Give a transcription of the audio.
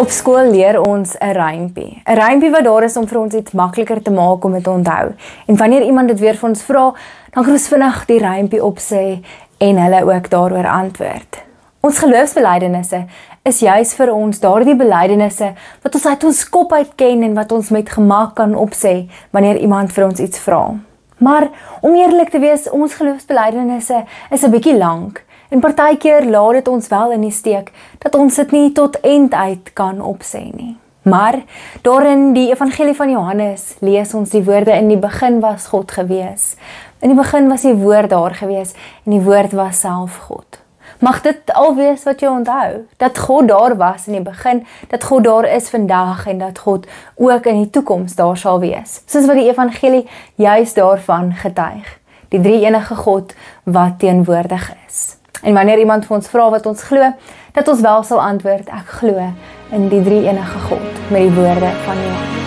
Op skool leer ons 'n rympie. 'n Rympie wat daar is om vir ons iets makliker te maak om dit te onthou. En wanneer iemand dit weer vir ons vra, dan kan ons vinnig die rympie opsê en hulle ook daaroor antwoord. Ons geloofsbelijdenisse is juis vir ons daardie belydenisse wat ons uit ons kop uit ken en wat ons met gemak kan opsê wanneer iemand vir ons iets vra. Maar om eerlik te wees, ons geloofsbelijdenisse is 'n bietjie lank. En partykeer laat dit ons wel in die steek dat ons dit nie tot eind uit kan opsê nie. Maar daarin die evangelie van Johannes lees ons die woorde: in die begin was God gewees. In die begin was die woord daar gewees en die woord was self God. Mag dit al wees wat jy onthou, dat God daar was in die begin, dat God daar is vandag en dat God ook in die toekoms daar sal wees. Soos wat die evangelie juis daarvan getuig. Die drie enige God wat teenwoordig is. En wanneer iemand vir ons vra wat ons glo, dat ons wel sal antwoord: ek glo in die drie enige God, met die woorde van Johannes.